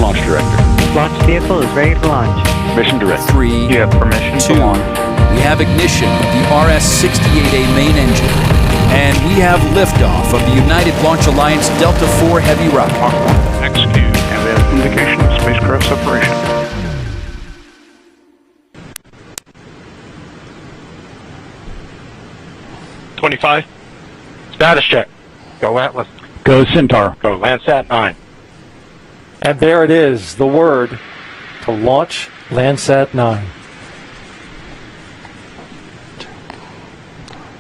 Launch director. Launch vehicle is ready to launch. Mission director. 3, You have permission 2. to launch. We have ignition of the RS-68A main engine. And we have liftoff of the United Launch Alliance Delta IV Heavy rocket. Mach 1 execute, and we have indication of spacecraft separation. Status check. Go Atlas. Go Centaur. Go Landsat 9. And there it is, the word to launch Landsat 9.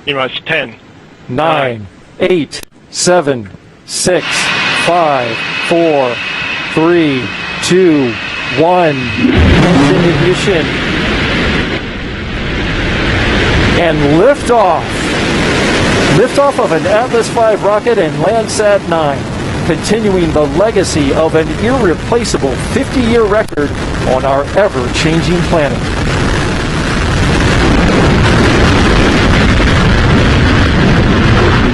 T-minus 10. 9, 8, 7, 6, 5, 4, 3, 2, 1. Engine ignition. And liftoff. Liftoff of an Atlas V rocket and Landsat 9, continuing the legacy of an irreplaceable 50-year record on our ever-changing planet.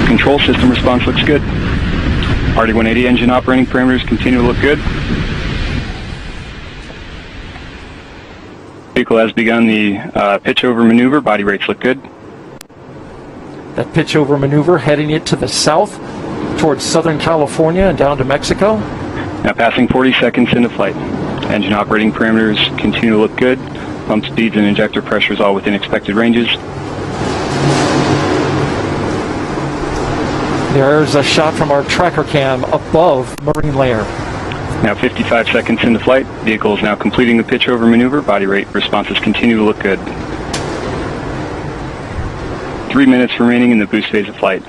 Control system response looks good. RD-180 engine operating parameters continue to look good. Vehicle has begun the pitch over maneuver. Body rates look good. That pitch over maneuver heading it to the south towards Southern California and down to Mexico. Now passing 40 seconds into flight. Engine operating parameters continue to look good. Pump speeds and injector pressures all within expected ranges. There's a shot from our tracker cam above marine layer. Now 55 seconds into flight. Vehicle is now completing the pitch over maneuver. Body rate responses continue to look good. 3 minutes remaining in the boost phase of flight.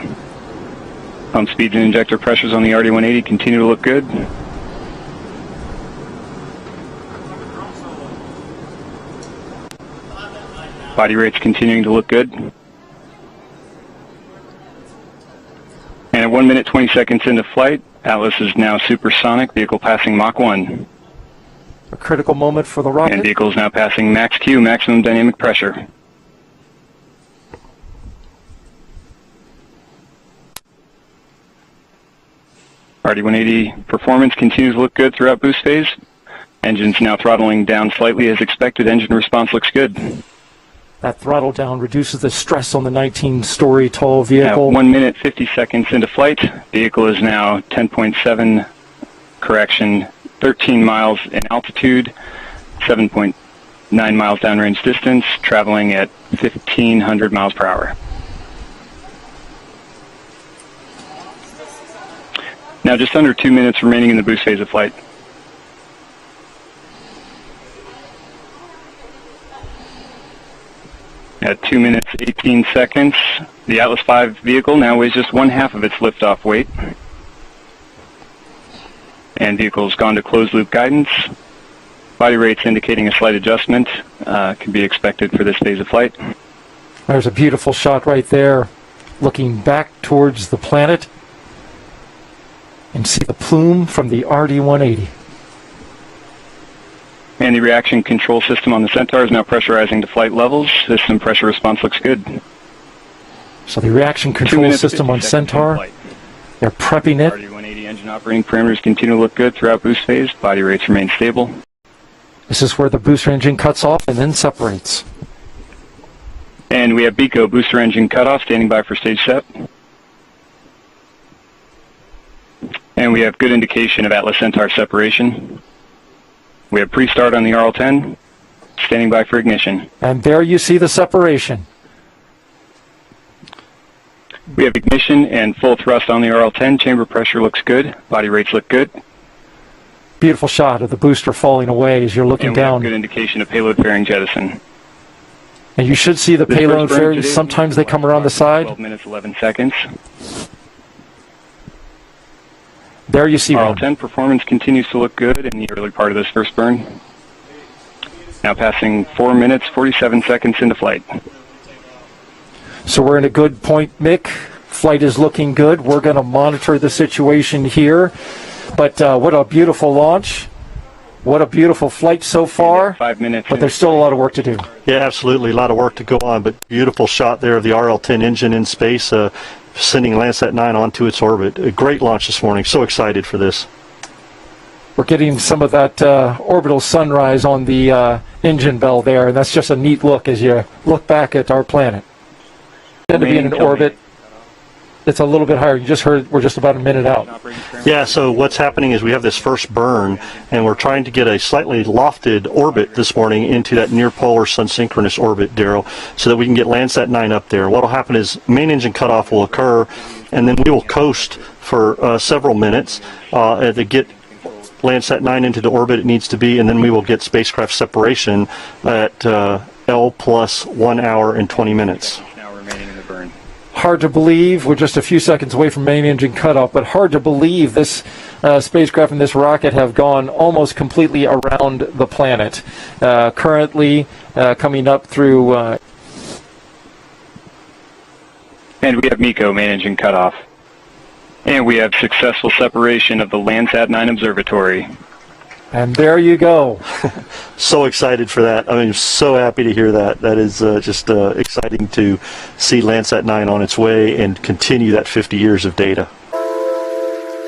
Pump speeds and injector pressures on the RD-180 continue to look good. Body rates continuing to look good. And at 1 minute 20 seconds into flight, Atlas is now supersonic, vehicle passing Mach 1. A critical moment for the rocket. And vehicle is now passing max Q, maximum dynamic pressure. RD-180 performance continues to look good throughout boost phase. Engine's now throttling down slightly as expected. Engine response looks good. That throttle down reduces the stress on the 19-story tall vehicle. At 1 minute 50 seconds into flight, vehicle is now 10.7, correction, 13 miles in altitude, 7.9 miles downrange distance, traveling at 1,500 miles per hour. Now just under 2 minutes remaining in the boost phase of flight. At 2 minutes 18 seconds, the Atlas V vehicle now weighs just 1/2 of its liftoff weight. And vehicle has gone to closed loop guidance. Body rates indicating a slight adjustment can be expected for this phase of flight. There's a beautiful shot right there, looking back towards the planet. And see the plume from the RD-180. And the reaction control system on the Centaur is now pressurizing to flight levels. System pressure response looks good. So the reaction control system on Centaur, they're prepping it. RD-180 engine operating parameters continue to look good throughout boost phase. Body rates remain stable. This is where the booster engine cuts off and then separates. And we have BECO booster engine cutoff standing by for stage Sept. And we have good indication of Atlas Centaur separation. We have pre-start on the RL-10, standing by for ignition. And there you see the separation. We have ignition and full thrust on the RL-10. Chamber pressure looks good. Body rates look good. Beautiful shot of the booster falling away as you're looking And we down. have good indication of payload fairing jettison. And you should see the payload fairings. Sometimes they come around the side. 12 minutes, 11 seconds. There you see RL-10 performance continues to look good in the early part of this first burn. Now passing 4 minutes, 47 seconds into flight. So we're in a good point, Mick. Flight is looking good. We're going to monitor the situation here. But what a beautiful launch. What a beautiful flight so far. 5 minutes. But there's still a lot of work to do. Yeah, absolutely. A lot of work to go on, but beautiful shot there of the RL-10 engine in space, sending Landsat 9 onto its orbit. A great launch this morning. So excited for this. we're getting some of that orbital sunrise on the engine bell there, and that's just a neat look as you look back at our planet. Tend to be in an orbit. It's a little bit higher. You just heard we're just about a minute out. Yeah, so what's happening is we have this first burn, and we're trying to get a slightly lofted orbit this morning into that near-polar sun-synchronous orbit, Daryl, so that we can get Landsat 9 up there. What will happen is main engine cutoff will occur, and then we will coast for several minutes to get Landsat 9 into the orbit it needs to be, and then we will get spacecraft separation at L plus 1 hour and 20 minutes. Now remaining in the burn. Hard to believe, we're just a few seconds away from main engine cutoff, but hard to believe this spacecraft and this rocket have gone almost completely around the planet. Currently coming up through... And we have MECO, main engine cutoff. And we have successful separation of the Landsat 9 observatory. And there you go. So excited for that. I mean, so happy to hear that. That is just exciting to see Landsat 9 on its way and continue that 50 years of data.